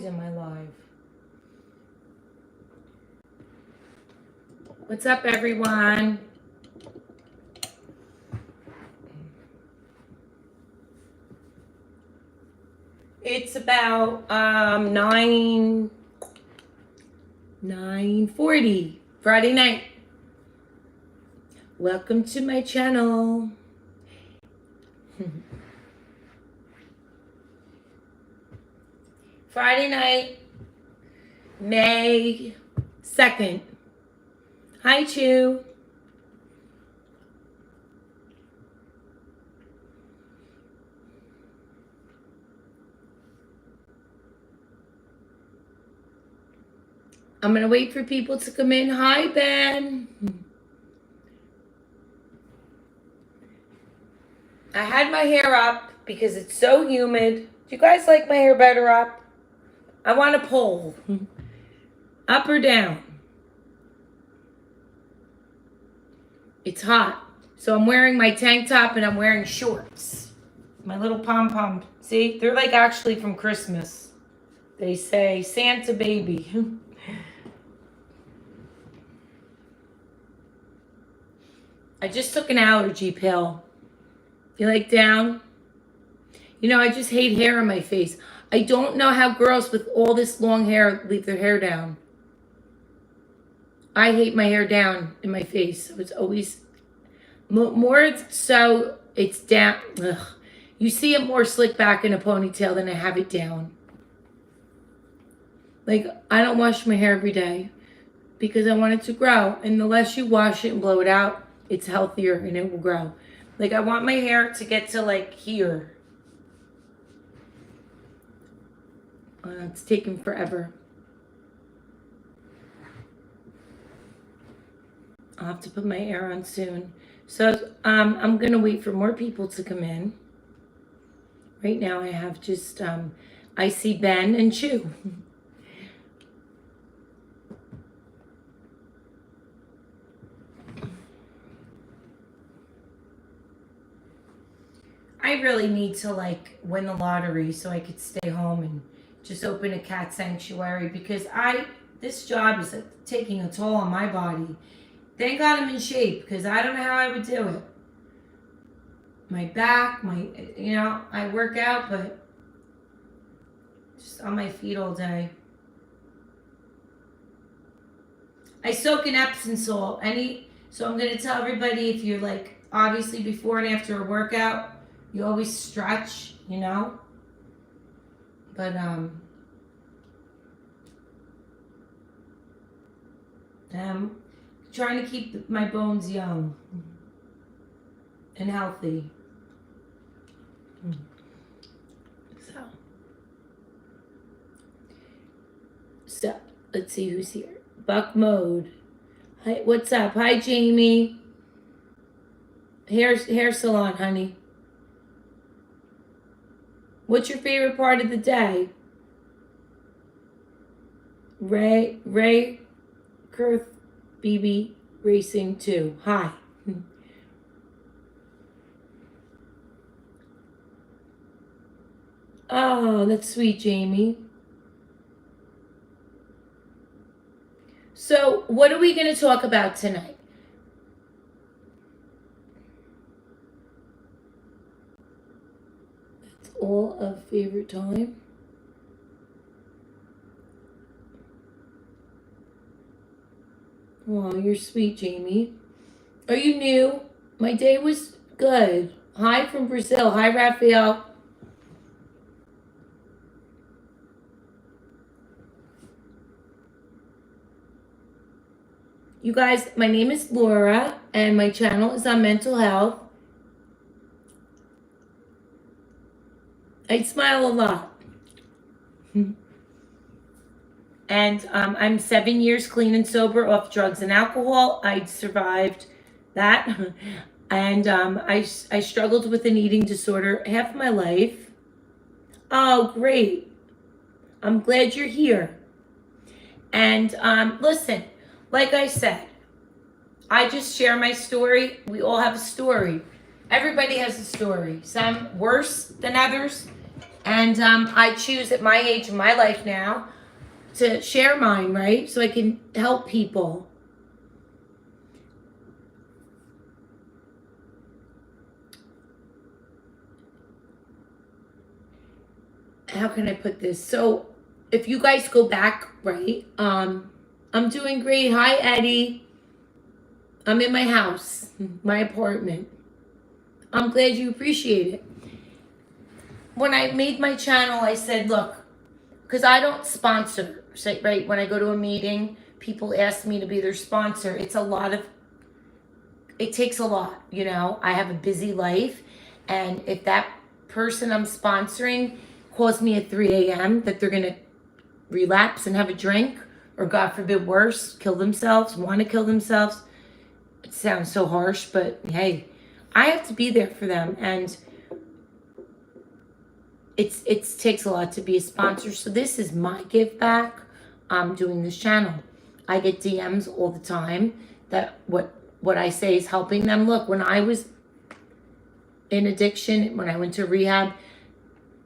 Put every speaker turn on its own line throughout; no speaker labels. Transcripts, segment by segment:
in my live. What's up, everyone? It's about 9:40 Friday night. Welcome to my channel. Friday night, May 2nd. Hi, Chew. I'm going to wait for people to come in. Hi, Ben. I had my hair up because it's so humid. Do you guys like my hair better up? I want a poll. Up or down? It's hot. So I'm wearing my tank top and I'm wearing shorts. My little pom-pom. See? They're like actually from Christmas. They say Santa baby. I just took an allergy pill. You like down? You know, I just hate hair on my face. I don't know how girls with all this long hair leave their hair down. I hate my hair down in my face. So it's always more so it's down. Ugh. You see it more slick back in a ponytail than I have it down. Like, I don't wash my hair every day because I want it to grow. And the less you wash it and blow it out, it's healthier and it will grow. Like, I want my hair to get to, like, here. It's taking forever. I'll have to put my hair on soon. So, I'm going to wait for more people to come in. Right now, I have just, I see Ben and Chew. I really need to like win the lottery so I could stay home and just open a cat sanctuary because this job is taking a toll on my body. Thank God I'm in shape because I don't know how I would do it. My back, I work out, but just on my feet all day. I soak in Epsom salt. So I'm going to tell everybody if you're like, obviously before and after a workout, you always stretch, you know? But, I'm trying to keep my bones young and healthy. So, let's see who's here. Buck Mode. Hi, what's up? Hi, Jamie. Hair salon, honey. What's your favorite part of the day? Ray Kurth BB Racing 2. Hi. Oh, that's sweet, Jamie. So, what are we going to talk about tonight? All of favorite time. Oh, you're sweet, Jamie. Are you new? My day was good. Hi from Brazil. Hi, Raphael. You guys, my name is Laura, and my channel is on mental health. I smile a lot. And I'm 7 years clean and sober off drugs and alcohol. I survived that. And I struggled with an eating disorder half my life. Oh, great. I'm glad you're here. And listen, like I said, I just share my story. We all have a story. Everybody has a story. Some worse than others. And I choose at my age in my life now to share mine, right? So I can help people. How can I put this? So if you guys go back, right? I'm doing great. Hi, Eddie. I'm in my house, my apartment. I'm glad you appreciate it. When I made my channel, I said, look, because I don't sponsor, so, right? When I go to a meeting, people ask me to be their sponsor. It takes a lot, you know. I have a busy life, and if that person I'm sponsoring calls me at 3 a.m. that they're going to relapse and have a drink, or God forbid worse, kill themselves, want to kill themselves. It sounds so harsh, but hey, I have to be there for them, and it takes a lot to be a sponsor. So this is my give back. I'm doing this channel. I get DMs all the time that what I say is helping them. Look, when I was in addiction, when I went to rehab,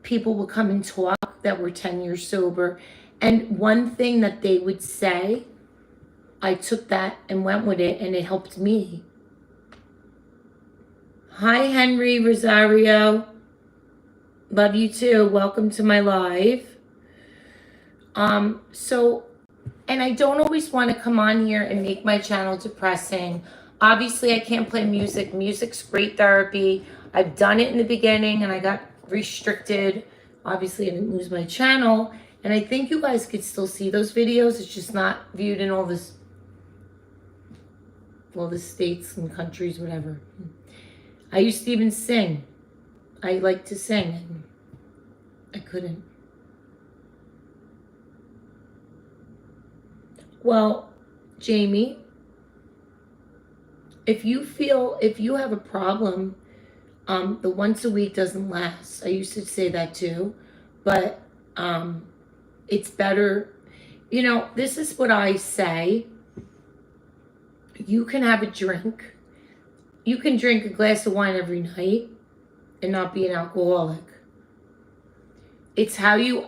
people would come and talk that were 10 years sober. And one thing that they would say, I took that and went with it, and it helped me. Hi, Henry Rosario. Love you too. Welcome to my live. And I don't always want to come on here and make my channel depressing. Obviously, I can't play music. Music's great therapy. I've done it in the beginning and I got restricted. Obviously, I didn't lose my channel. And I think you guys could still see those videos. It's just not viewed in all the states and countries, whatever. I used to even sing. I like to sing, and I couldn't. Well, Jamie, if you have a problem, the once a week doesn't last. I used to say that too, but it's better. You know, this is what I say. You can have a drink. You can drink a glass of wine every night and not be an alcoholic. It's how you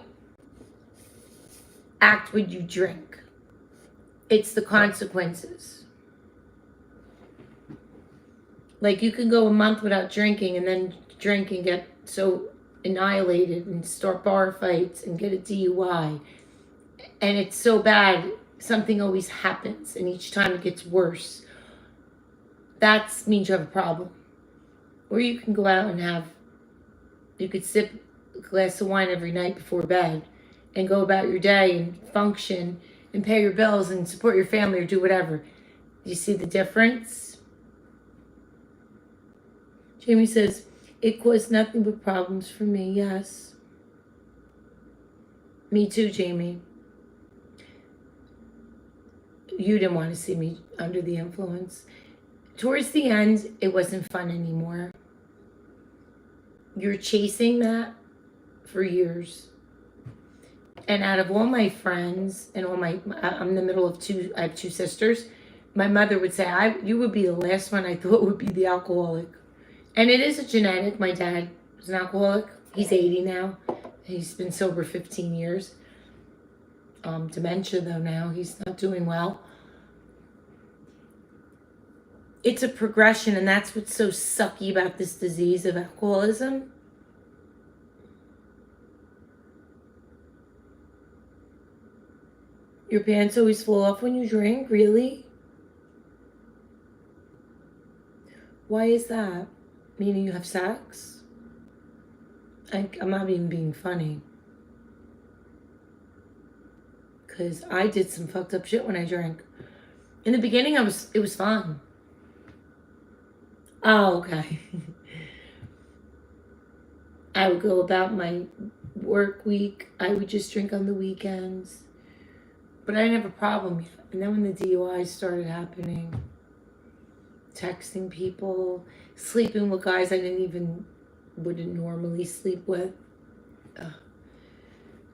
act when you drink. It's the consequences. Like, you can go a month without drinking and then drink and get so annihilated and start bar fights and get a DUI. And it's so bad, something always happens, and each time it gets worse. That means you have a problem. Or you can go out and you could sip a glass of wine every night before bed and go about your day and function and pay your bills and support your family or do whatever. You see the difference? Jamie says, it caused nothing but problems for me. Yes. Me too, Jamie. You didn't want to see me under the influence. Towards the end, it wasn't fun anymore. You're chasing that for years. And out of all my friends and I'm in the middle of I have two sisters. My mother would say, you would be the last one I thought would be the alcoholic. And it is a genetic. My dad was an alcoholic. He's 80 now. He's been sober 15 years. Dementia though now. He's not doing well. It's a progression, and that's what's so sucky about this disease of alcoholism. Your pants always fall off when you drink? Really? Why is that? Meaning you have sex? I'm not even being funny. Because I did some fucked up shit when I drank. In the beginning, it was fun. Oh, okay. I would go about my work week. I would just drink on the weekends. But I didn't have a problem yet. And then when the DUI started happening, texting people, sleeping with guys I wouldn't normally sleep with.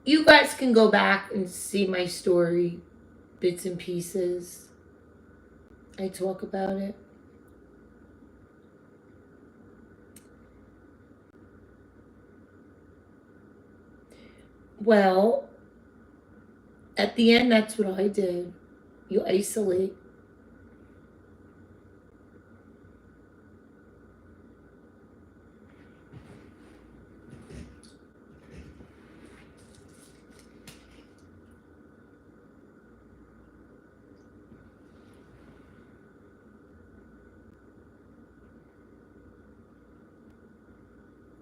You guys can go back and see my story, bits and pieces. I talk about it. Well, at the end, that's what I did. You isolate.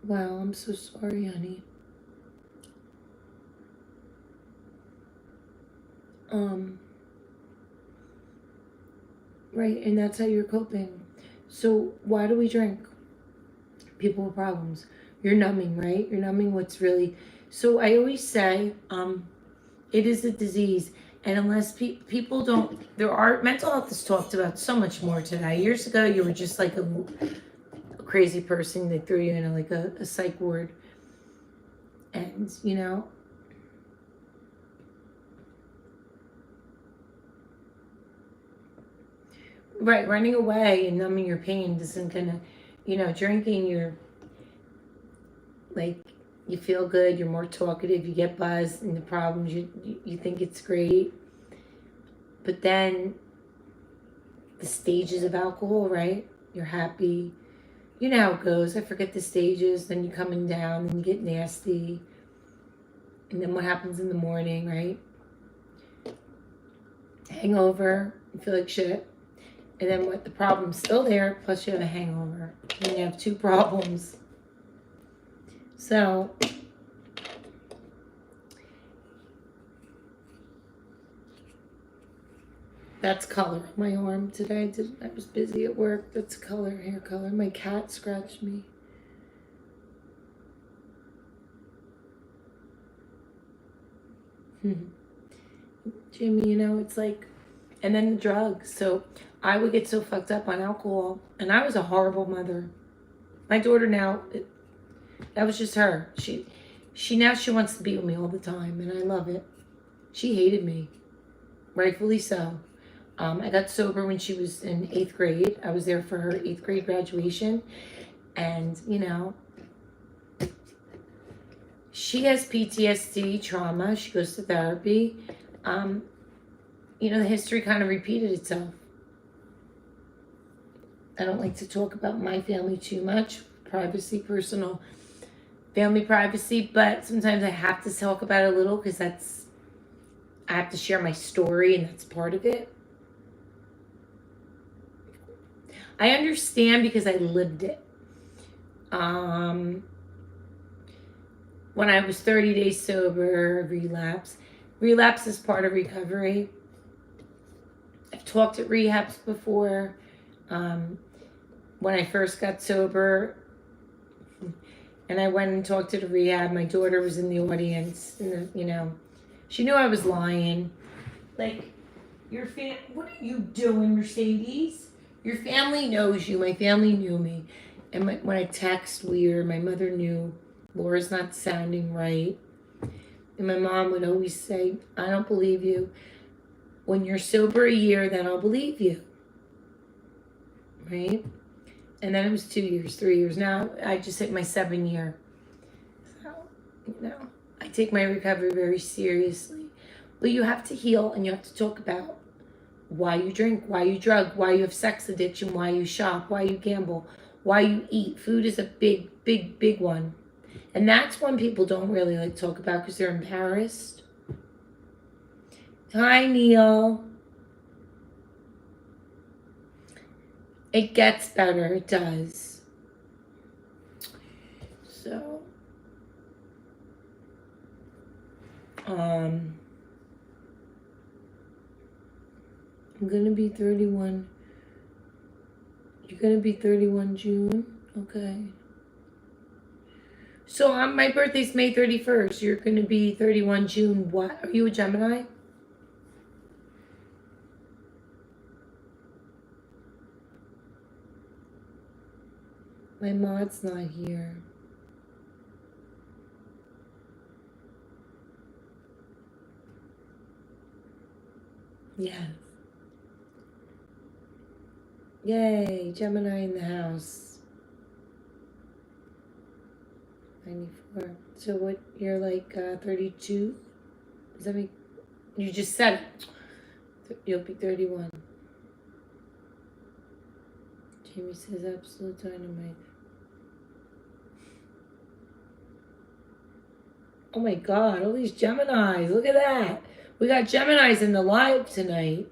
Wow, I'm so sorry, honey. Um, right, and that's how you're coping. So why do we drink? People with problems. You're numbing, right? You're numbing what's really. So I always say, it is a disease, and unless people don't, there are mental health is talked about so much more today. Years ago, you were just like a crazy person. They threw you in a psych ward, and right, running away and numbing your pain isn't gonna, drinking. You're like you feel good. You're more talkative. You get buzzed, and the problems you think it's great, but then the stages of alcohol, right? You're happy. You know how it goes. I forget the stages. Then you're coming down, then you get nasty. And then what happens in the morning, right? Hangover. You feel like shit. And then what? The problem's still there, plus you have a hangover. And you have two problems. So, that's color. My arm today, I was busy at work. That's color, hair color. My cat scratched me. Jimmy, it's like, and then the drugs. So I would get so fucked up on alcohol, and I was a horrible mother. My daughter now, that was just her. She now she wants to be with me all the time, and I love it. She hated me, rightfully so. I got sober when she was in 8th grade. I was there for her 8th grade graduation, and she has PTSD trauma. She goes to therapy. The history kind of repeated itself. I don't like to talk about my family too much, privacy, personal family privacy, but sometimes I have to talk about it a little because I have to share my story, and that's part of it. I understand because I lived it. When I was 30 days sober, relapse is part of recovery. I've talked at rehabs before. When I first got sober and I went and talked to the rehab, my daughter was in the audience, and she knew I was lying. Like, what are you doing, Mercedes? Your family knows you. My family knew me. And when I text weird, my mother knew Laura's not sounding right. And my mom would always say, I don't believe you. When you're sober a year, then I'll believe you. Right? And then it was 2 years, 3 years. Now I just hit my 7th year. So, I take my recovery very seriously. But you have to heal, and you have to talk about why you drink, why you drug, why you have sex addiction, why you shop, why you gamble, why you eat. Food is a big, big, big one. And that's one people don't really like to talk about because they're embarrassed. Hi, Neil. It gets better. It does. So, I'm gonna be 31. You're gonna be 31 June? Okay. So my birthday's May 31st. You're gonna be 31 June. What? Are you a Gemini? My mod's not here. Yes. Yay, Gemini in the house. 94. So what, you're like 32? Does that make, you just said it. You'll be 31. Jamie says absolute dynamite. Oh my God, all these Geminis. Look at that. We got Geminis in the live tonight.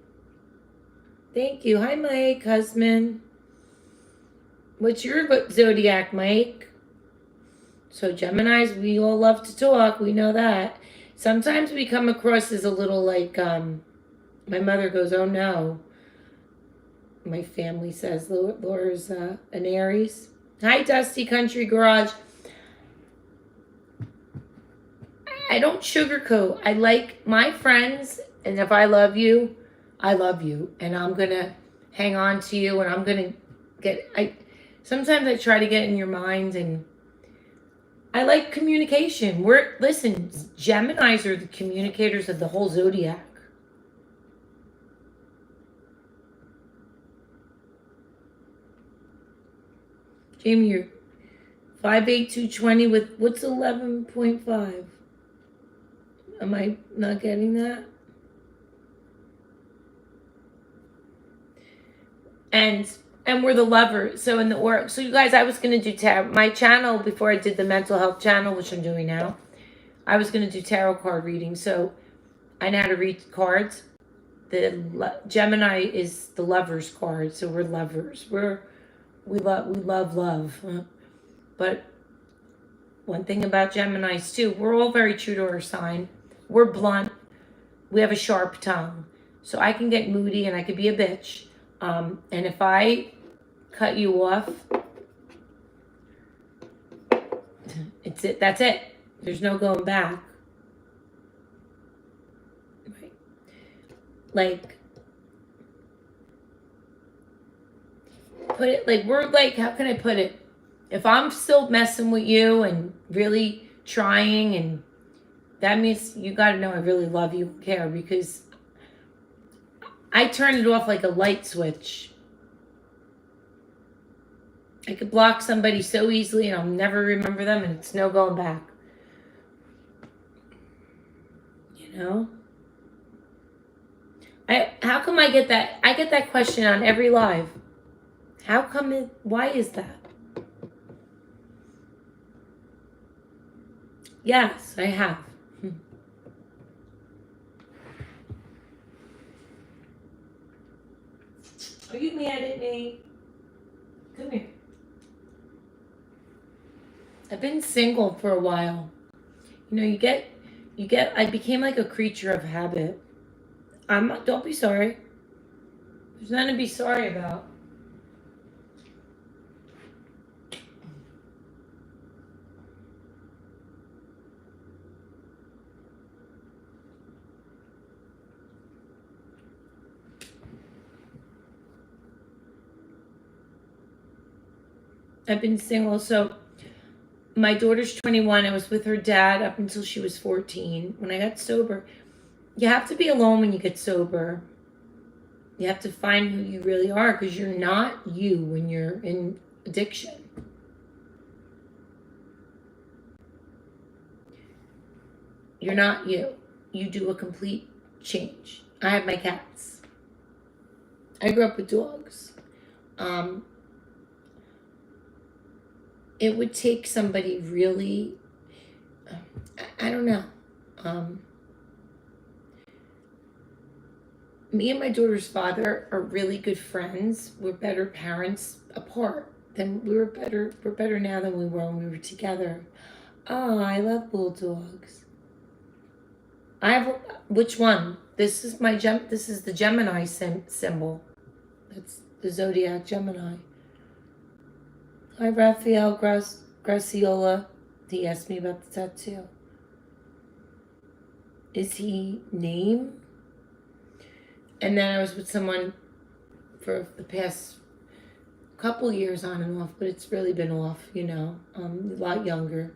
Thank you. Hi, Mike, husband. What's your zodiac, Mike? So Geminis, we all love to talk. We know that. Sometimes we come across as a little like, my mother goes, oh no. My family says Laura's an Aries. Hi, Dusty Country Garage. I don't sugarcoat. I like my friends, and if I love you, I love you. And I'm going to hang on to you, and I'm going to sometimes I try to get in your mind, and I like communication. Listen, Geminis are the communicators of the whole zodiac. Jamie, you're 5'8", 220 with, what's 11.5? Am I not getting that? And we're the lovers. So in the work. So you guys, I was going to do tarot. My channel, before I did the mental health channel, which I'm doing now, I was going to do tarot card reading. So I know how to read cards. The Gemini is the lover's card. So we're lovers. We love. But one thing about Geminis too, we're all very true to our sign. We're blunt. We have a sharp tongue. So I can get moody and I could be a bitch. And if I cut you off, that's it. There's no going back. Right. Like, put it, like, we're like, how can I put it? If I'm still messing with you and really trying, and that means you got to know I really love you, care, because I turn it off like a light switch. I could block somebody so easily and I'll never remember them, and it's no going back. You know? How come I get that? I get that question on every live. How come why is that? Yes, I have. Are you mad at me? Come here. I've been single for a while. You know, you get, I became like a creature of habit. Don't be sorry. There's nothing to be sorry about. I've been single, so my daughter's 21. I was with her dad up until she was 14. When I got sober, you have to be alone when you get sober. You have to find who you really are, because you're not you when you're in addiction. You're not you. You do a complete change. I have my cats. I grew up with dogs. It would take somebody really, I don't know. Me and my daughter's father are really good friends. We're better parents apart than we're better now than we were when we were together. Oh, I love bulldogs. Which one? This is the Gemini symbol. That's the Zodiac Gemini. Hi, Raphael Graciola. He asked me about the tattoo. Is he name? And then I was with someone for the past couple years on and off, but it's really been off, you know, a lot younger.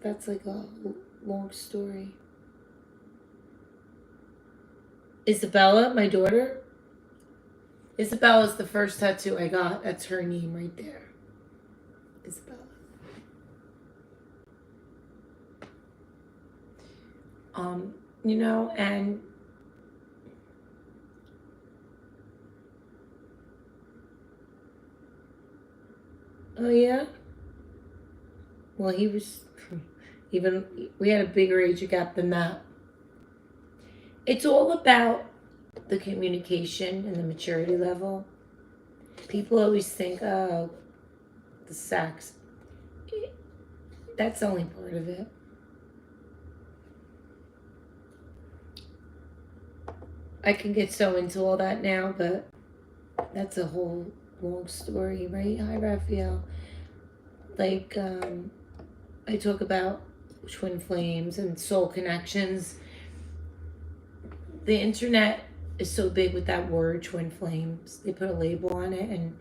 That's like a long story. Isabella, my daughter. Isabella's the first tattoo I got. That's her name right there. Isabella. You know, and oh yeah, well he was even we had a bigger age gap than that. It's all about the communication and the maturity level. People always think, oh, the sex. That's only part of it. I can get so into all that now, but that's a whole long story, right? Hi, Raphael. Like, I talk about twin flames and soul connections. The internet is so big with that word, twin flames. They put a label on it, and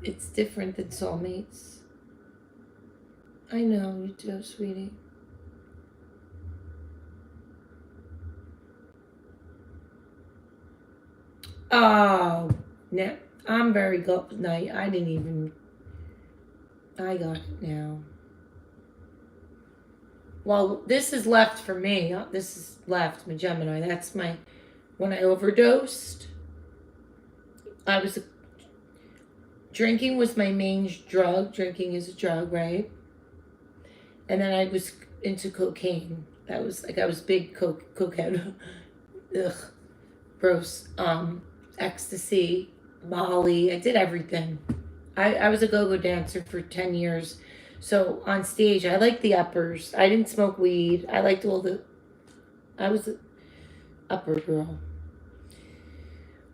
it's different than soulmates. I know, you do, sweetie. Oh, now I'm very good. No, I didn't even. I got it now. Well, this is left for me. This is left, my Gemini. That's my. When I overdosed, I was. Drinking was my main drug. Drinking is a drug, right? And then I was into cocaine. That was like I was big cokehead. Ugh, gross. Ecstasy, Molly. I did everything. I was a go-go dancer for 10 years. So on stage, I liked the uppers. I didn't smoke weed. I liked all the. I was an upper girl.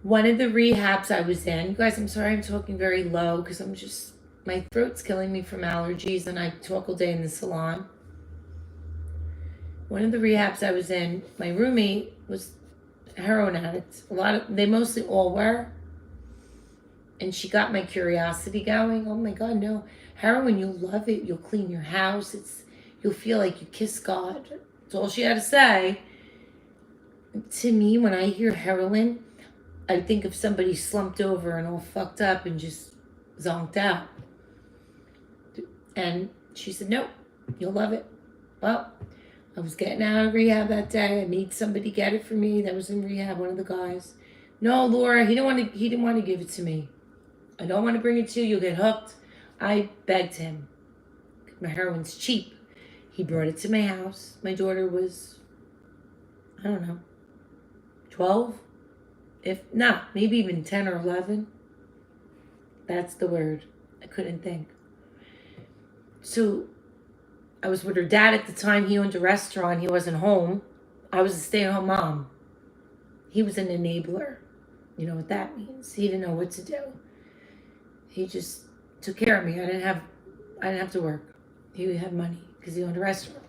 One of the rehabs I was in, you guys, I'm sorry I'm talking very low because I'm just, my throat's killing me from allergies and I talk all day in the salon. One of the rehabs I was in, my roommate was a heroin addict. They mostly all were. And she got my curiosity going. Oh my God, no. Heroin, you'll love it. You'll clean your house. You'll feel like you kiss God. That's all she had to say. To me, when I hear heroin, I think of somebody slumped over and all fucked up and just zonked out. And she said, nope, you'll love it. Well, I was getting out of rehab that day. I made somebody get it for me that was in rehab, one of the guys. No, Laura, he didn't want to give it to me. I don't want to bring it to you. You'll get hooked. I begged him. My heroin's cheap. He brought it to my house. My daughter was, I don't know, 12? If not, maybe even 10 or 11. That's the word. I couldn't think. So I was with her dad at the time. He owned a restaurant. He wasn't home. I was a stay-at-home mom. He was an enabler. You know what that means. He didn't know what to do. He just took care of me. I didn't have to work. He had money because he owned a restaurant.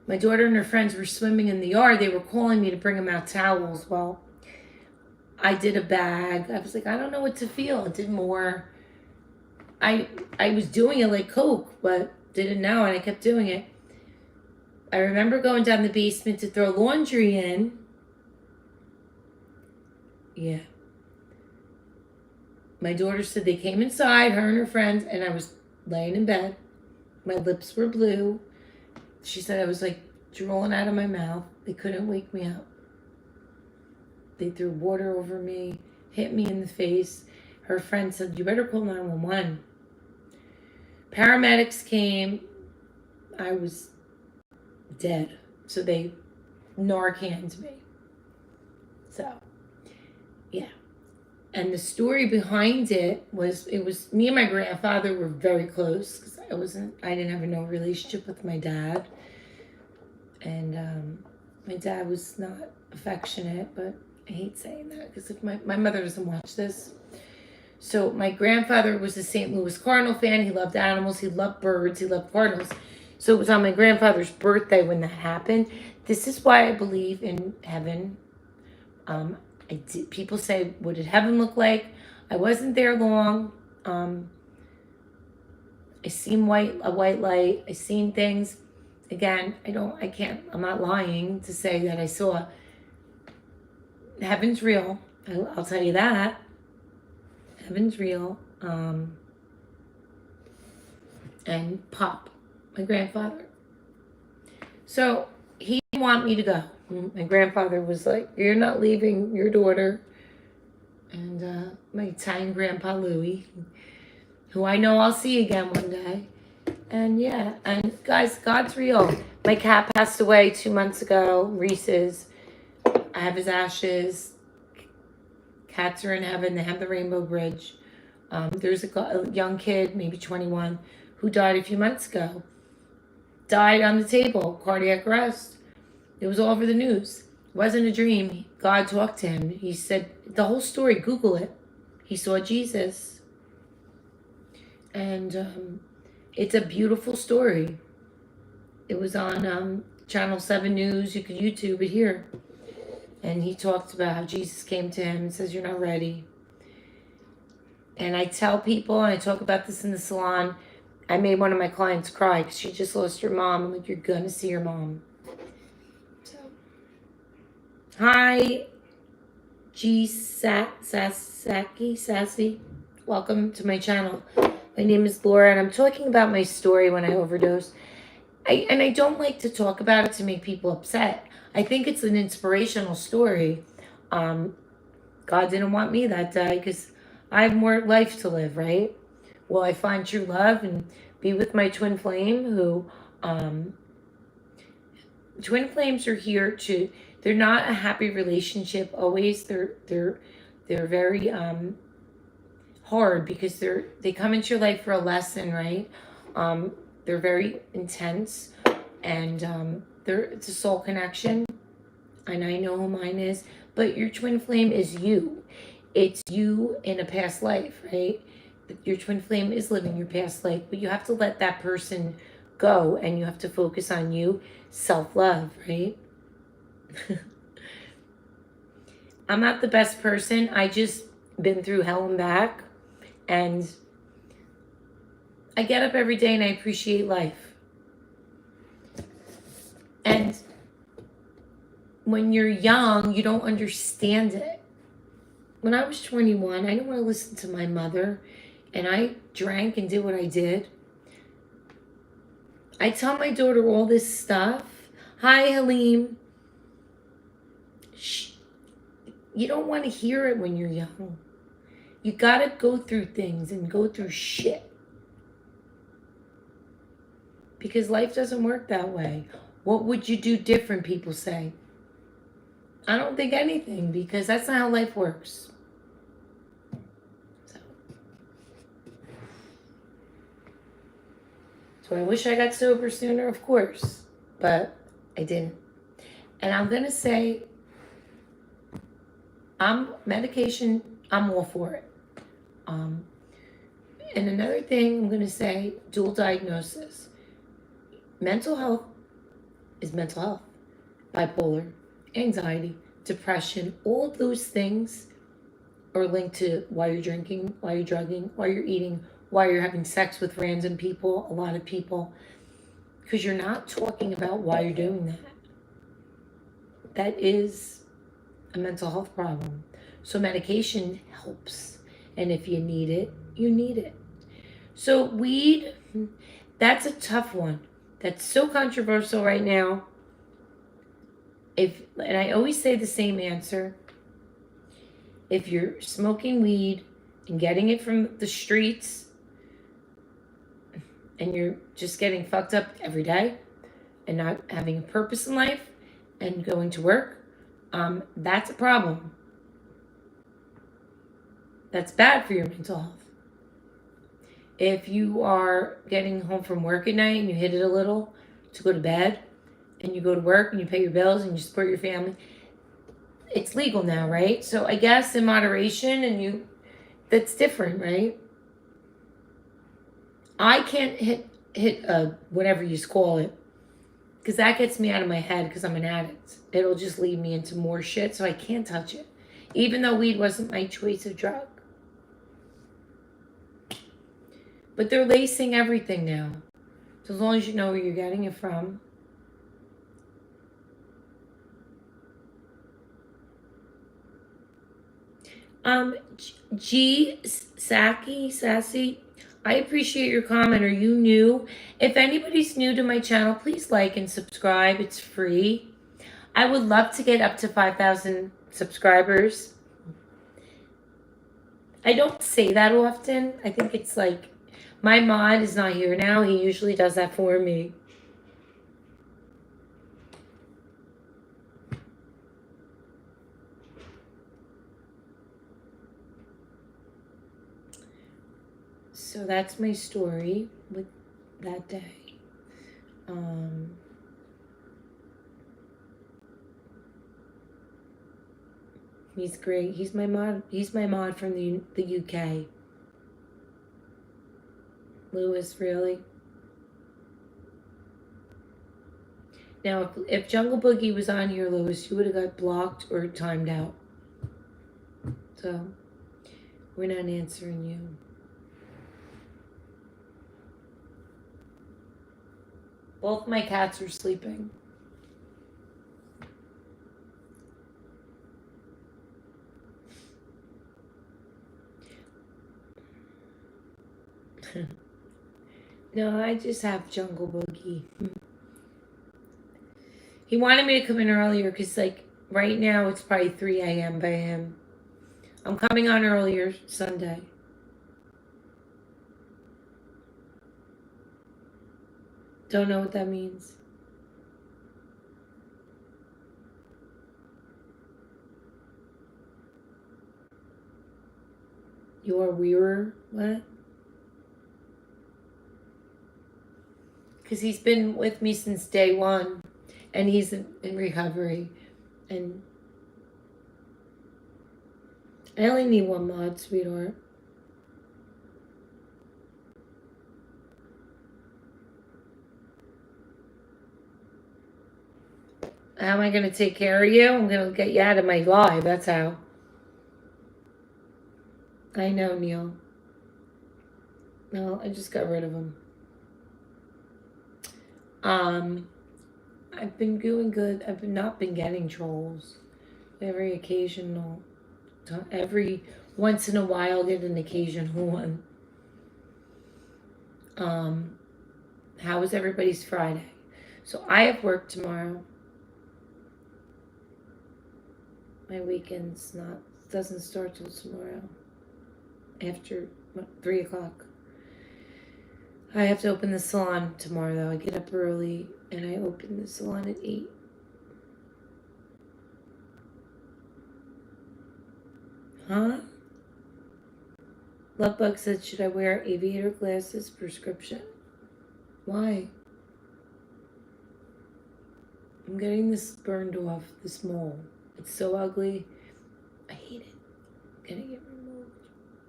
My daughter and her friends were swimming in the yard. They were calling me to bring them out towels. Well, I did a bag. I was like, I don't know what to feel. I did more. I was doing it like Coke, but didn't know, and I kept doing it. I remember going down the basement to throw laundry in. Yeah. My daughter said they came inside, her and her friends, and I was laying in bed. My lips were blue. She said I was like drooling out of my mouth. They couldn't wake me up. They threw water over me, hit me in the face. Her friend said, you better call 911. Paramedics came. I was dead. So they Narcaned me. So, yeah. And the story behind it was me and my grandfather were very close because I didn't have no relationship with my dad. And my dad was not affectionate, but I hate saying that because if my mother doesn't watch this. So my grandfather was a St. Louis Cardinal fan. He loved animals. He loved birds. He loved cardinals. So it was on my grandfather's birthday when that happened. This is why I believe in heaven. People say, what did heaven look like? I wasn't there long. I seen a white light. I seen things. Again, I'm not lying to say that I saw. Heaven's real. I'll tell you that. Heaven's real. And Pop, my grandfather. So he didn't want me to go. My grandfather was like, "You're not leaving your daughter." And my Italian grandpa Louie, who I know I'll see again one day. And yeah, and guys, God's real. My cat passed away 2 months ago, Reese's. I have his ashes. Cats are in heaven. They have the Rainbow Bridge. There's a young kid, maybe 21, who died a few months ago. Died on the table, cardiac arrest. It was all over the news. It wasn't a dream. God talked to him. He said, the whole story, Google it. He saw Jesus. And it's a beautiful story. It was on Channel 7 News. You could YouTube it here. And he talked about how Jesus came to him and says, "You're not ready." And I tell people, and I talk about this in the salon, I made one of my clients cry because she just lost her mom. I'm like, "You're going to see your mom." So, hi, Sassy. Welcome to my channel. My name is Laura, and I'm talking about my story when I overdosed. I don't like to talk about it to make people upset. I think it's an inspirational story. God didn't want me that day because I have more life to live, right? Will I find true love and be with my twin flame who, twin flames are here to, they're not a happy relationship always. They're very, hard because they come into your life for a lesson, right? They're very intense, and it's a soul connection, and I know who mine is. But your twin flame is you. It's you in a past life, right? Your twin flame is living your past life, but you have to let that person go, and you have to focus on you, self-love, right? I'm not the best person. I just been through hell and back, and I get up every day and I appreciate life. And when you're young, you don't understand it. When I was 21, I didn't want to listen to my mother, and I drank and did what I did. I tell my daughter all this stuff. Hi, Halim. Shh. You don't want to hear it when you're young. You got to go through things and go through shit. Because life doesn't work that way. What would you do different, people say? I don't think anything, because that's not how life works. So I wish I got sober sooner, of course, but I didn't. And I'm going to say, medication, I'm all for it. And another thing I'm going to say, dual diagnosis. Mental health is mental health. Bipolar, anxiety, depression, all of those things are linked to why you're drinking, why you're drugging, why you're eating, why you're having sex with random people, a lot of people, because you're not talking about why you're doing that. That is a mental health problem. So medication helps. And if you need it, you need it. So weed, that's a tough one. That's so controversial right now. And I always say the same answer. If you're smoking weed and getting it from the streets, and you're just getting fucked up every day and not having a purpose in life and going to work, that's a problem. That's bad for your mental health. If you are getting home from work at night and you hit it a little to go to bed, and you go to work and you pay your bills and you support your family, it's legal now, right? So I guess in moderation, and that's different, right? I can't hit whatever you call it, because that gets me out of my head because I'm an addict. It'll just lead me into more shit, so I can't touch it. Even though weed wasn't my choice of drug. But they're lacing everything now. So as long as you know where you're getting it from. Sassy, I appreciate your comment. Are you new? If anybody's new to my channel, please like and subscribe. It's free. I would love to get up to 5,000 subscribers. I don't say that often. I think it's like, my mod is not here now. He usually does that for me. So that's my story with that day. He's great. He's my mod. He's my mod from the UK. Lewis, really? Now, if Jungle Boogie was on here, Lewis, you would have got blocked or timed out. So, we're not answering you. Both my cats are sleeping. No, I just have Jungle Boogie. He wanted me to come in earlier because, like, right now it's probably 3 a.m. by him. I'm coming on earlier Sunday. Don't know what that means. Your wearer? What? Because he's been with me since day one. And he's in recovery. And I only need one mod, sweetheart. How am I going to take care of you? I'm going to get you out of my life. That's how. I know, Neil. No, I just got rid of him. I've been doing good. I've not been getting trolls. Every once in a while, get an occasional one. How was everybody's Friday? So I have work tomorrow. My weekend's doesn't start till tomorrow. After 3 o'clock. I have to open the salon tomorrow, though. I get up early, and I open the salon at 8. Huh? Lovebug said, should I wear aviator glasses? Prescription. Why? I'm getting this burned off, this mole. It's so ugly. I hate it. I'm gonna get removed.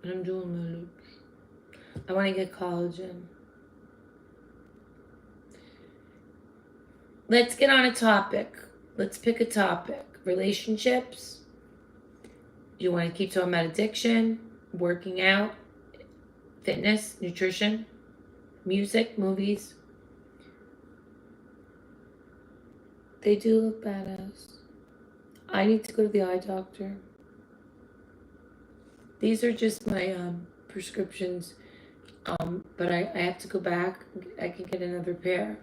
And I'm doing my lips. I want to get collagen. Let's get on a topic. Let's pick a topic. Relationships. Do you want to keep talking about addiction, working out, fitness, nutrition, music, movies? They do look badass. I need to go to the eye doctor. These are just my prescriptions, but I have to go back. I can get another pair.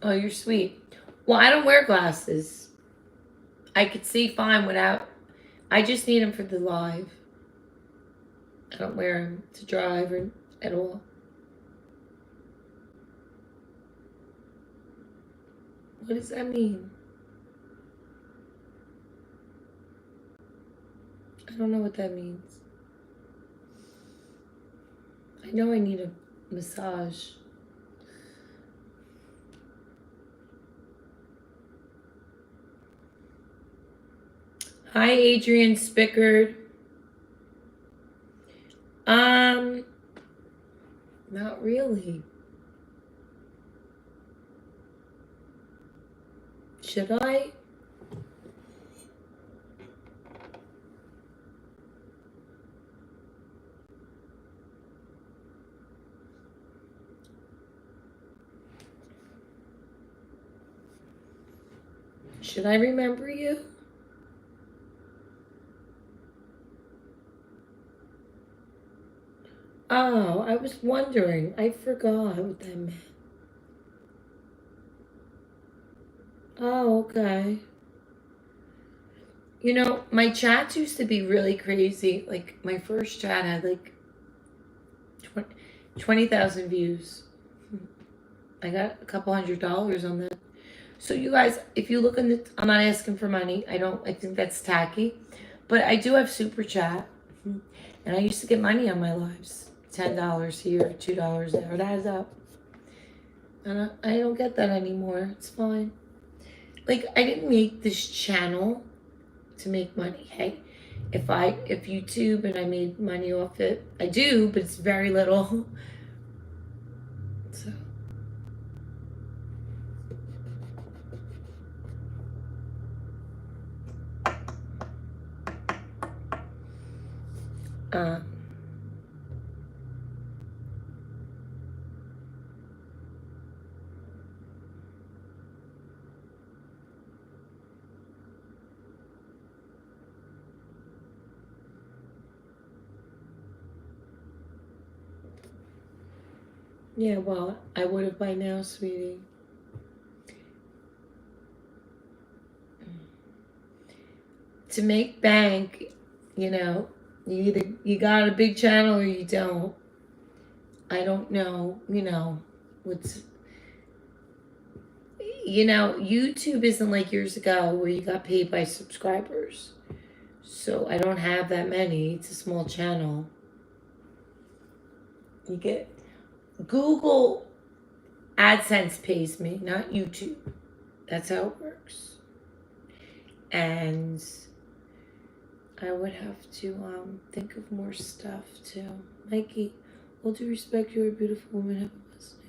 Oh, you're sweet. Well, I don't wear glasses. I could see fine without. I just need them for the live. I don't wear them to drive or at all. What does that mean? I don't know what that means. I know I need a massage. Hi, Adrian Spickard. Not really. Should I? Should I remember you? Oh, I was wondering. I forgot what that meant. Oh, okay. You know, my chats used to be really crazy. Like, my first chat had like 20,000 views. I got a couple $100 on that. So you guys, if you look in the, I'm not asking for money. I think that's tacky. But I do have super chat. And I used to get money on my lives. $10 here, $2 there. It adds up. And I don't get that anymore. It's fine. Like, I didn't make this channel to make money. Hey, if YouTube and I made money off it, I do, but it's very little. So yeah, well, I would have by now, sweetie. To make bank, you got a big channel or you don't. I don't know, YouTube isn't like years ago where you got paid by subscribers. So I don't have that many. It's a small channel. You get Google AdSense pays me, not YouTube. That's how it works. And I would have to think of more stuff too. Mikey, all due respect, you're a beautiful woman. Have a blessed day.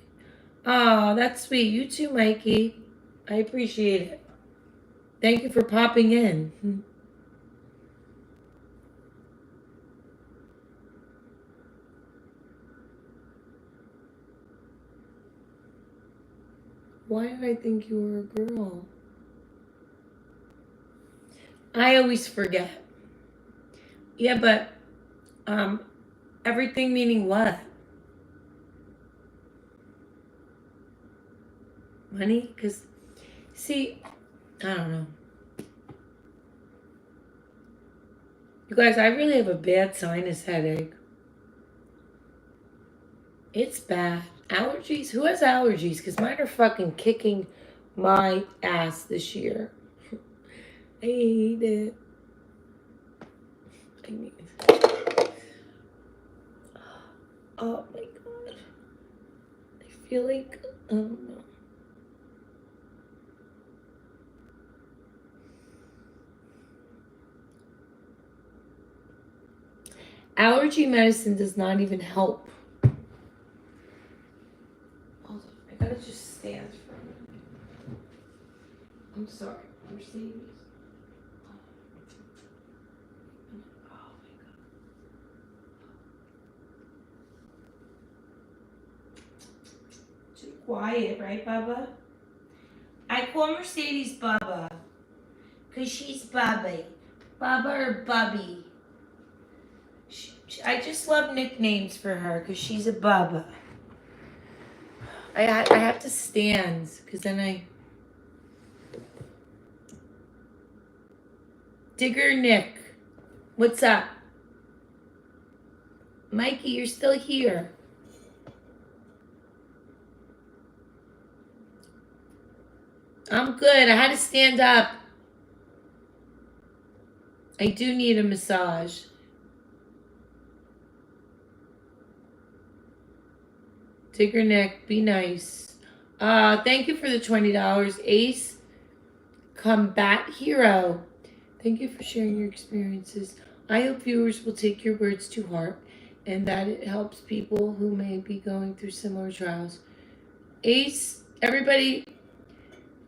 Oh, that's sweet. You too, Mikey. I appreciate it. Thank you for popping in. Why did I think you were a girl? I always forget. Yeah, but everything meaning what? Money? Because, see, I don't know. You guys, I really have a bad sinus headache. It's bad. Allergies? Who has allergies? Because mine are fucking kicking my ass this year. I hate it. Oh my god. I feel like, I don't know. Allergy medicine does not even help. Hold on, I gotta just stand for a minute. I'm sorry, Mercedes. Oh my god. Too quiet, right, Bubba? I call Mercedes Bubba. Because she's Bubby. Bubba or Bubby. I just love nicknames for her because she's a Bubba. I have to stand because then Digger Nick, what's up? Mikey, you're still here. I'm good. I had to stand up. I do need a massage. Digger Nick, be nice. Thank you for the $20. Ace Combat Hero. Thank you for sharing your experiences. I hope viewers will take your words to heart and that it helps people who may be going through similar trials. Ace, everybody,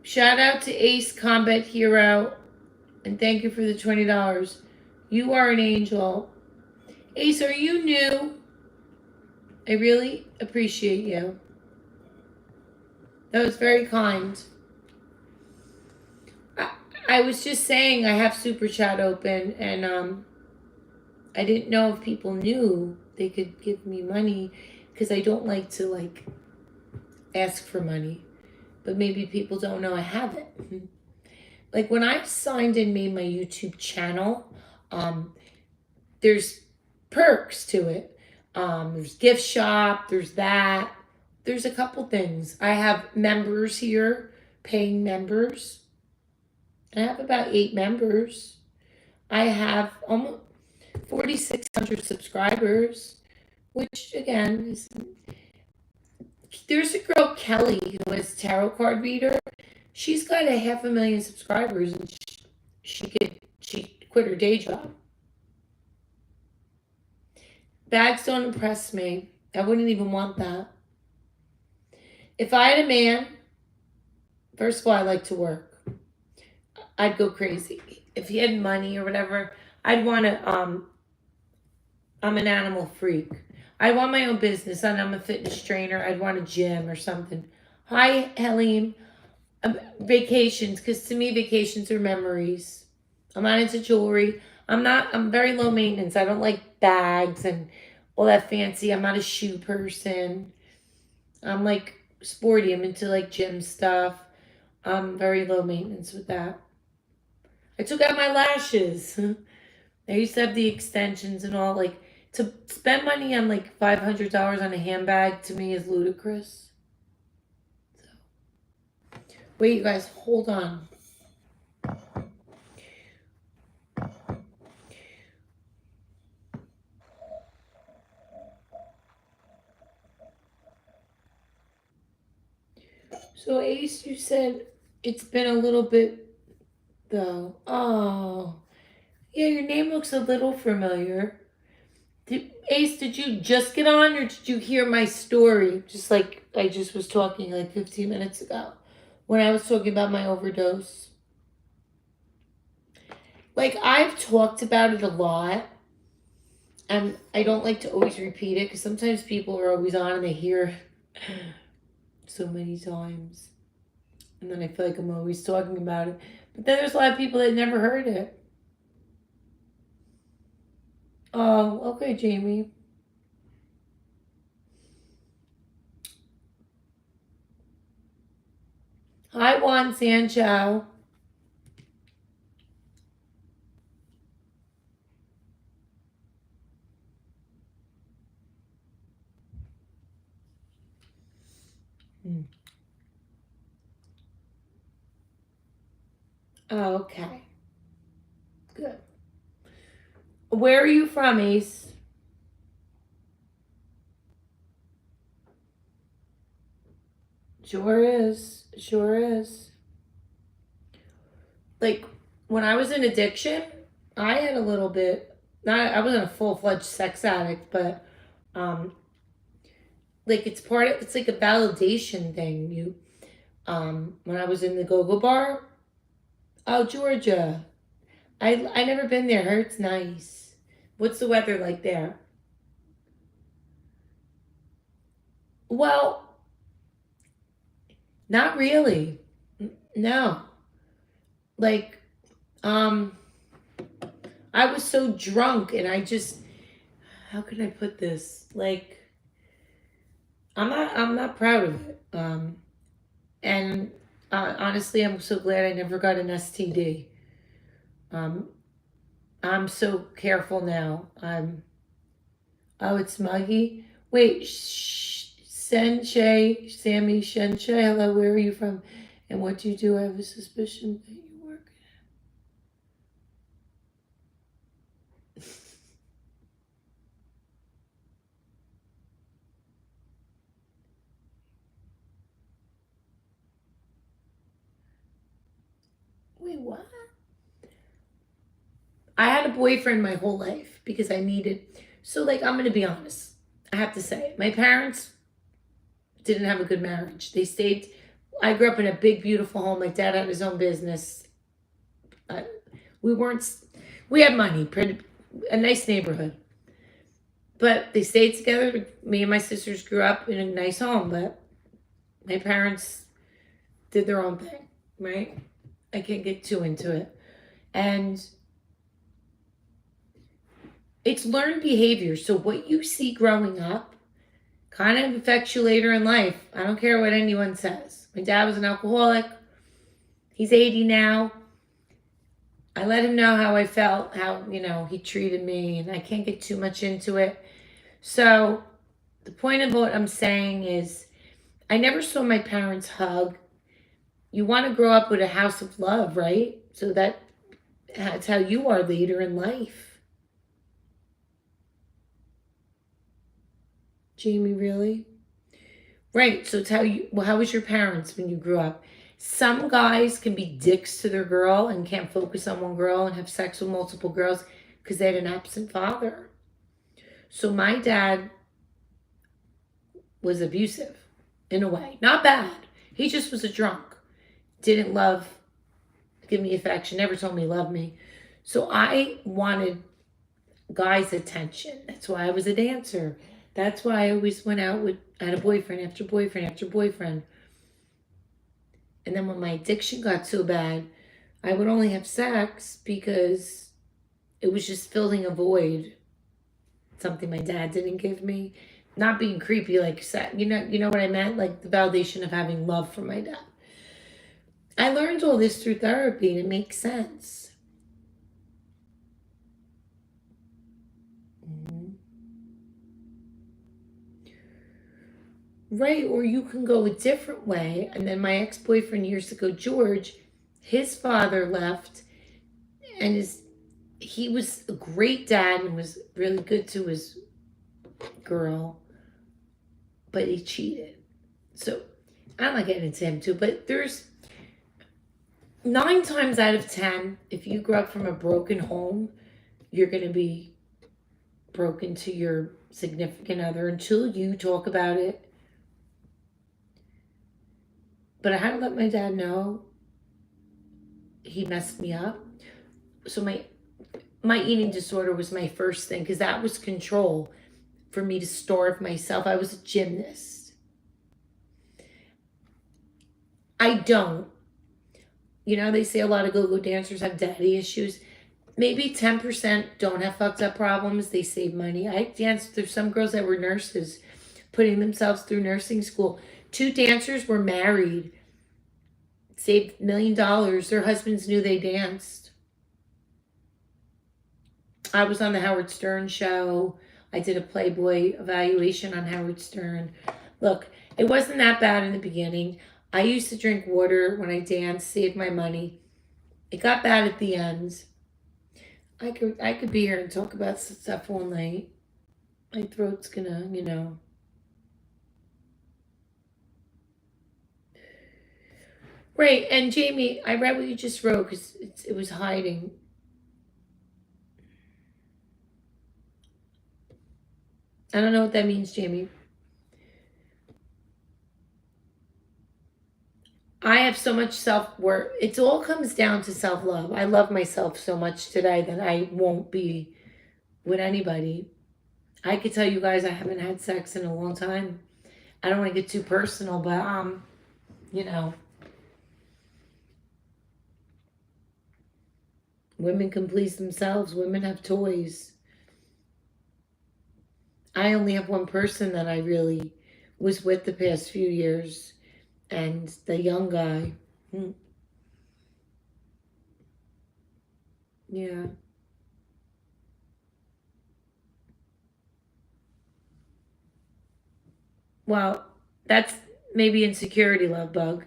shout out to Ace Combat Hero and thank you for the $20. You are an angel. Ace, are you new? I really appreciate you. That was very kind. I was just saying I have Super Chat open, and I didn't know if people knew they could give me money, because I don't like to like ask for money, but maybe people don't know I have it. Like when I signed and made my YouTube channel, um, there's perks to it. There's gift shop, there's that. There's a couple things. I have members here, paying members. I have about 8 members. I have almost 4,600 subscribers, which again is. There's a girl, Kelly, who is tarot card reader. She's got 500,000 subscribers, and she quit her day job. Bags don't impress me. I wouldn't even want that. If I had a man, first of all, I like to work. I'd go crazy. If he had money or whatever, I'd want to, I'm an animal freak. I want my own business, and I'm a fitness trainer. I'd want a gym or something. Hi, Helene. Vacations, because to me, vacations are memories. I'm not into jewelry. I'm very low maintenance. I don't like bags and all that fancy. I'm not a shoe person. I'm like sporty. I'm into like gym stuff. I'm very low maintenance with that. I took out my lashes. I used to have the extensions and all. Like, to spend money on like $500 on a handbag to me is ludicrous. So, wait, you guys, hold on. So Ace, you said it's been a little bit though. Oh, yeah, your name looks a little familiar. Ace, did you just get on, or did you hear my story? Just like I just was talking like 15 minutes ago when I was talking about my overdose. Like, I've talked about it a lot, and I don't like to always repeat it because sometimes people are always on and they hear it so many times. And then I feel like I'm always talking about it. But then there's a lot of people that never heard it. Oh, okay, Jamie. Hi, Juan Sancho. Oh, okay. Good. Where are you from, Ace? Sure is. Sure is. Like, when I was in addiction, I had a little bit, not, I wasn't a full-fledged sex addict, but, like, it's like a validation thing. When I was in the go-go bar, oh, Georgia. I never been there. Heard it's nice. What's the weather like there? Well, not really. No. Like, I was so drunk, and how can I put this? Like, I'm not proud of it. And honestly, I'm so glad I never got an STD. Um, I'm so careful now. Oh, it's muggy. Wait, Sammy Sensei, hello, where are you from? And what do you do? I have a suspicion that you work. Wait, what? I had a boyfriend my whole life because I needed. So, like, I'm going to be honest. I have to say, my parents didn't have a good marriage. They stayed. I grew up in a big, beautiful home. My dad had his own business. Uh, we weren't. We had money, a nice neighborhood. But they stayed together. Me and my sisters grew up in a nice home, but my parents did their own thing, right? I can't get too into it. And it's learned behavior. So what you see growing up kind of affects you later in life. I don't care what anyone says. My dad was an alcoholic. He's 80 now. I let him know how I felt, how, he treated me, and I can't get too much into it. So the point of what I'm saying is I never saw my parents hug. You want to grow up with a house of love, right? So that's how you are later in life. Jamie, really? Right. So how was your parents when you grew up? Some guys can be dicks to their girl and can't focus on one girl and have sex with multiple girls because they had an absent father. So my dad was abusive in a way. Not bad. He just was a drunk. Didn't give me affection, never told me he loved me. So I wanted guys' attention. That's why I was a dancer. That's why I always went out I had a boyfriend after boyfriend after boyfriend. And then when my addiction got so bad, I would only have sex because it was just filling a void. Something my dad didn't give me. Not being creepy, like sex. You know what I meant? Like the validation of having love for my dad. I learned all this through therapy and it makes sense. Mm-hmm. Right, or you can go a different way. And then my ex-boyfriend years ago, George, his father left and he was a great dad and was really good to his girl, but he cheated. So I'm not getting into him too, but there's 9 times out of 10, if you grew up from a broken home, you're going to be broken to your significant other until you talk about it. But I had to let my dad know he messed me up. So my eating disorder was my first thing because that was control for me to starve myself. I was a gymnast. I don't. They say a lot of go-go dancers have daddy issues. Maybe 10% don't have fucked up problems. They save money. I danced through some girls that were nurses, putting themselves through nursing school. 2 dancers were married, saved $1 million. Their husbands knew they danced. I was on the Howard Stern show. I did a Playboy evaluation on Howard Stern. Look, it wasn't that bad in the beginning. I used to drink water when I danced, save my money. It got bad at the end. I could be here and talk about stuff all night. My throat's gonna. Right, and Jamie, I read what you just wrote because it was hiding. I don't know what that means, Jamie. I have so much self-worth. It all comes down to self-love. I love myself so much today that I won't be with anybody. I could tell you guys I haven't had sex in a long time. I don't want to get too personal, but women can please themselves. Women have toys. I only have one person that I really was with the past few years, and the young guy. Yeah. Well, that's maybe insecurity, love bug.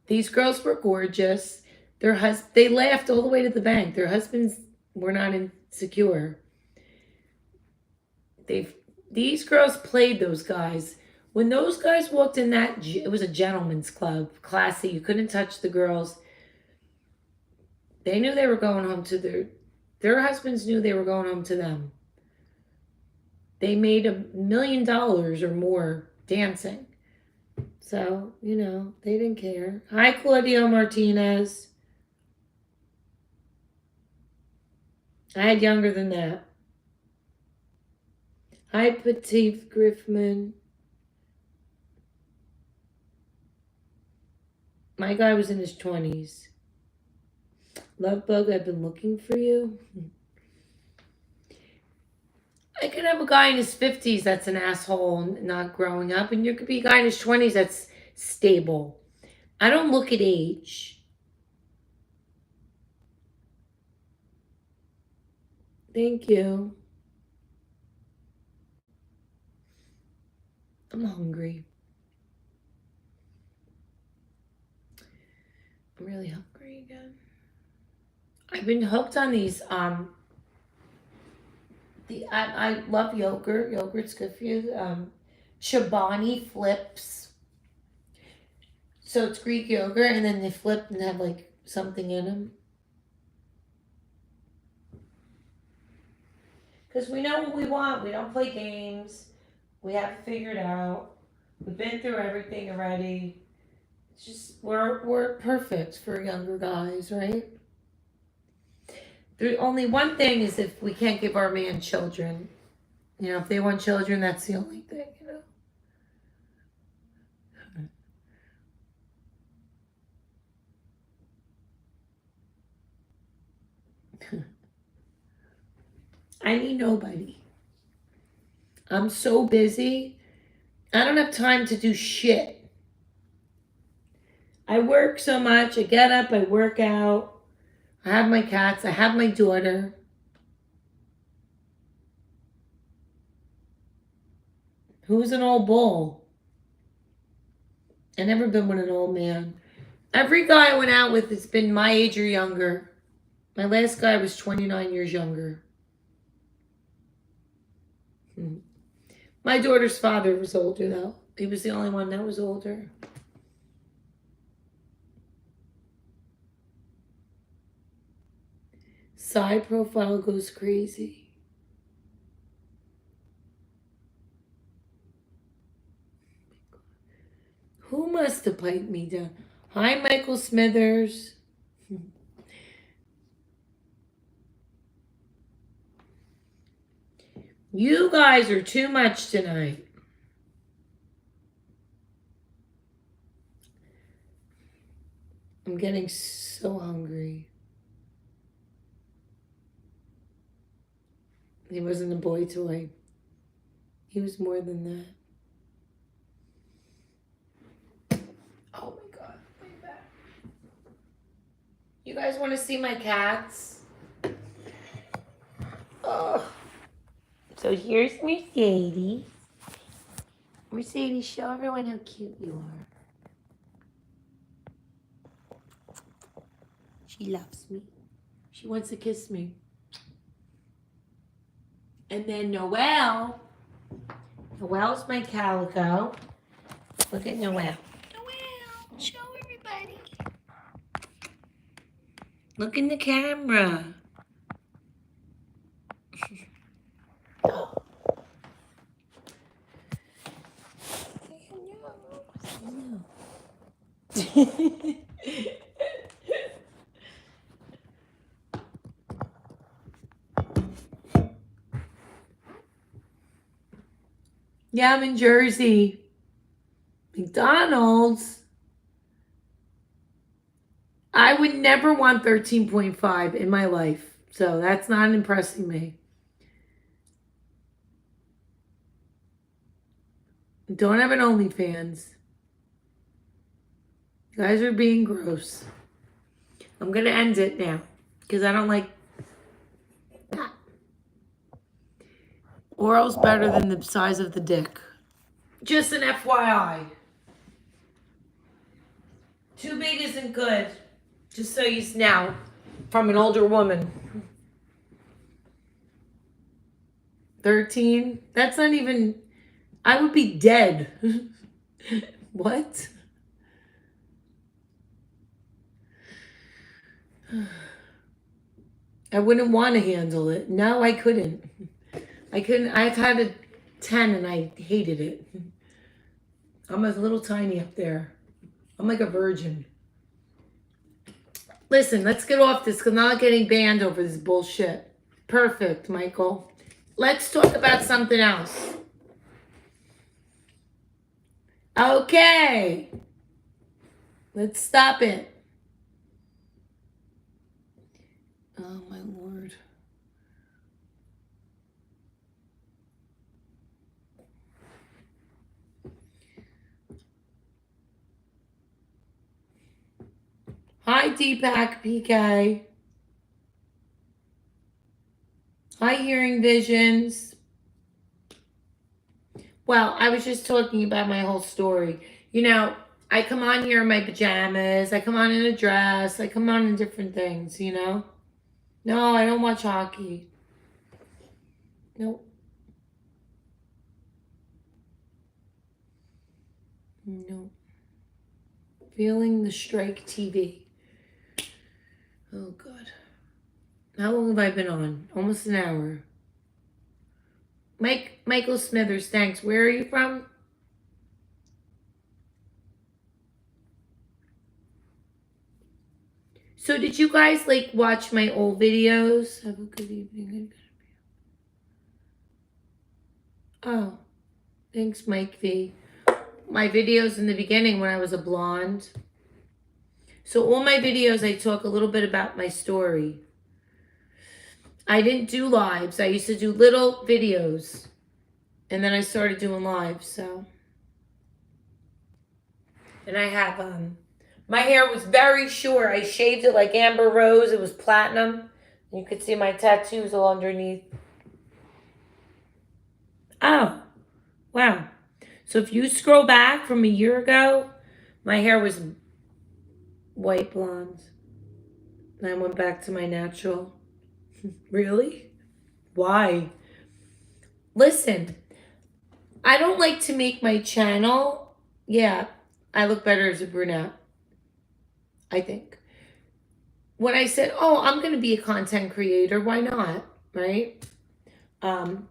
These girls were gorgeous. They laughed all the way to the bank. Their husbands were not insecure. These girls played those guys. When those guys walked in it was a gentleman's club, classy. You couldn't touch the girls. They knew they were going home to their husbands knew they were going home to them. They made $1 million or more dancing. So, they didn't care. Hi, Claudio Martinez. I had younger than that. Hi, Petite Griffman. My guy was in his 20s. Love bug, I've been looking for you. I could have a guy in his 50s that's an asshole and not growing up, and you could be a guy in his 20s that's stable. I don't look at age. Thank you. I'm hungry. I'm really hungry again. I've been hooked on these. I love yogurt. Yogurt's good for you. Chobani flips. So it's Greek yogurt, and then they flip and have like something in them. Because we know what we want. We don't play games. We have it figured out. We've been through everything already. It's just we're perfect for younger guys, right? The only one thing is if we can't give our man children. You know, if they want children, that's the only thing, you know. I need nobody. I'm so busy. I don't have time to do shit. I work so much. I get up, I work out. I have my cats. I have my daughter. Who's an old bull? I never been with an old man. Every guy I went out with has been my age or younger. My last guy was 29 years younger. My daughter's father was older, though. He was the only one that was older. Side profile goes crazy. Who must have piped me down? Hi, Michael Smithers. You guys are too much tonight. I'm getting so hungry. He wasn't a boy toy. He was more than that. Oh my God, my back. You guys want to see my cats? Oh. So here's Mercedes. Mercedes, show everyone how cute you are. She loves me. She wants to kiss me. And then Noelle. Noelle's my calico. Look at Noelle. Noelle, show everybody. Look in the camera. Yeah, I'm in Jersey. McDonald's. I would never want 13.5 in my life. So that's not impressing me. Don't have an OnlyFans. You guys are being gross. I'm going to end it now because I don't like that. Oral's better than the size of the dick. Just an FYI. Too big isn't good. Just so you know, from an older woman. 13? That's not even... I would be dead. What? I wouldn't want to handle it. No, I couldn't. I've had a 10 and I hated it. I'm a little tiny up there. I'm like a virgin. Listen, let's get off this because I'm not getting banned over this bullshit. Perfect, Michael. Let's talk about something else. Okay. Let's stop it. Oh, my Lord. Hi, Deepak PK. Hi, Hearing Visions. Well, I was just talking about my whole story. You know, I come on here in my pajamas. I come on in a dress. I come on in different things, you know? No, I don't watch hockey. Nope. No. Feeling the strike TV. Oh, God. How long have I been on? Almost an hour. Michael Smithers, thanks. Where are you from? So did you guys like watch my old videos? Have a good evening. Oh, thanks, Mike V. My videos in the beginning when I was a blonde. So all my videos, I talk a little bit about my story. I didn't do lives. I used to do little videos. And then I started doing lives, so. And I have, my hair was very short. I shaved it like Amber Rose. It was platinum. You could see my tattoos all underneath. Oh, wow. So if you scroll back from a year ago, my hair was white blonde. And I went back to my natural. Really? Why? Listen, I don't like to make my channel. Yeah, I look better as a brunette, I think. When I said, oh, I'm going to be a content creator, why not? Right? And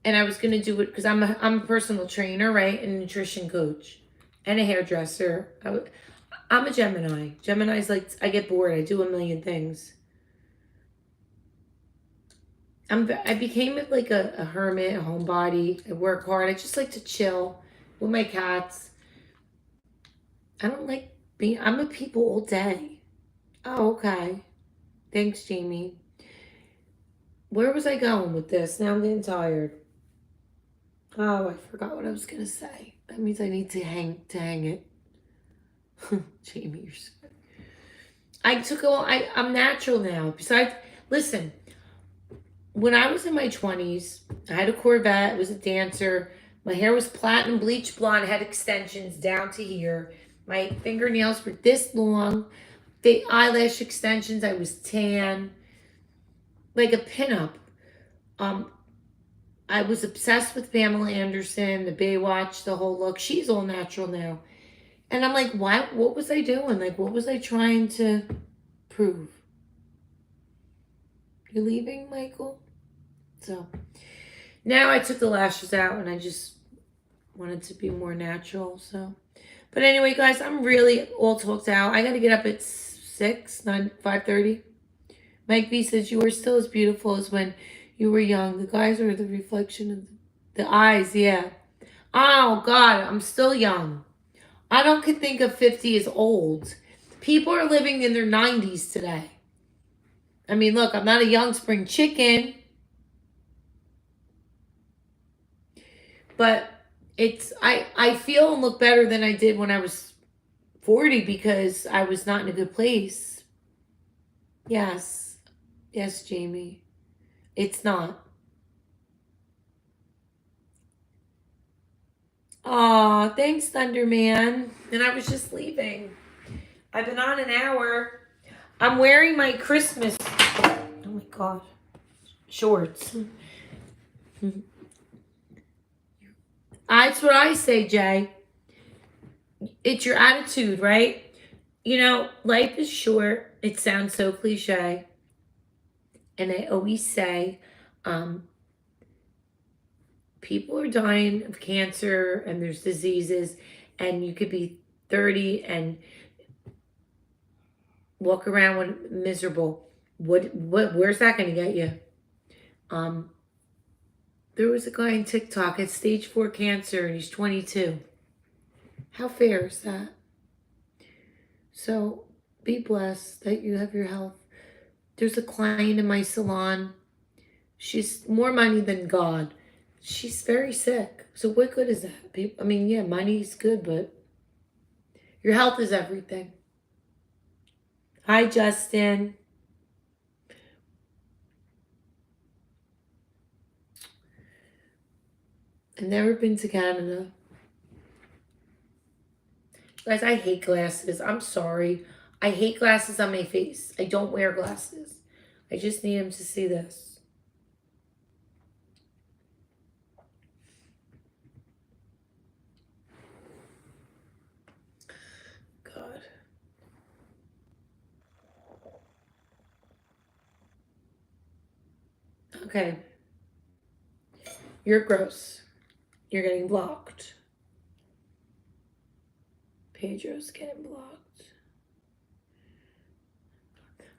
I was going to do it because I'm a personal trainer, right? And a nutrition coach and a hairdresser. I'm a Gemini. Gemini's like, I get bored. I do a million things. I became like a hermit, a homebody. I work hard. I just like to chill with my cats. I don't like I'm with people all day. Oh, okay. Thanks, Jamie. Where was I going with this? Now I'm getting tired. Oh, I forgot what I was gonna say. That means I need to hang it. Jamie, you're so good. I'm natural now. Besides, listen, when I was in my 20s, I had a Corvette, was a dancer. My hair was platinum bleach blonde, had extensions down to here. My fingernails were this long. The eyelash extensions, I was tan. Like a pinup. I was obsessed with Pamela Anderson, the Baywatch, the whole look. She's all natural now. And I'm like, what was I doing? Like, what was I trying to prove? You're leaving, Michael? So now I took the lashes out and I just wanted to be more natural. So, but anyway, guys, I'm really all talked out. I got to get up at 5:30. Mike B says, you are still as beautiful as when you were young. The guys are the reflection of the eyes. Yeah. Oh, God, I'm still young. I don't think of 50 as old. People are living in their 90s today. I mean, look, I'm not a young spring chicken. But I feel and look better than I did when I was 40 because I was not in a good place. Yes. Yes, Jamie. It's not. Aw, thanks, Thunderman. And I was just leaving. I've been on an hour. I'm wearing my Christmas, oh my God, shorts. That's what I say, Jay. It's your attitude, right? You know, life is short. It sounds so cliche. And I always say, people are dying of cancer and there's diseases, and you could be 30 and walk around with miserable. Where's that going to get you? There was a guy on TikTok at stage 4 cancer and he's 22. How fair is that? So be blessed that you have your health. There's a client in my salon. She's more money than God. She's very sick. So what good is that? I mean, yeah, money's good, but your health is everything. Hi, Justin. I've never been to Canada. Guys, I hate glasses. I'm sorry. I hate glasses on my face. I don't wear glasses. I just need him to see this. God. Okay. You're gross. You're getting blocked. Pedro's getting blocked.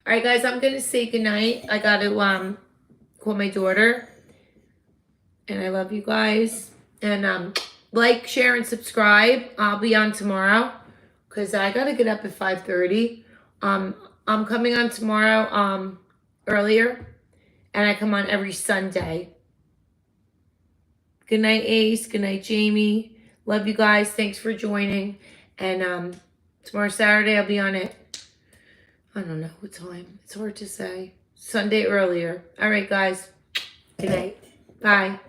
All right, guys, I'm going to say goodnight. I got to call my daughter. And I love you guys. And like, share, and subscribe. I'll be on tomorrow because I got to get up at 5:30. I'm coming on tomorrow earlier. And I come on every Sunday. Good night, Ace. Good night, Jamie. Love you guys. Thanks for joining. And tomorrow, Saturday, I'll be on it. I don't know what time. It's hard to say. Sunday earlier. All right, guys. Good night. Bye.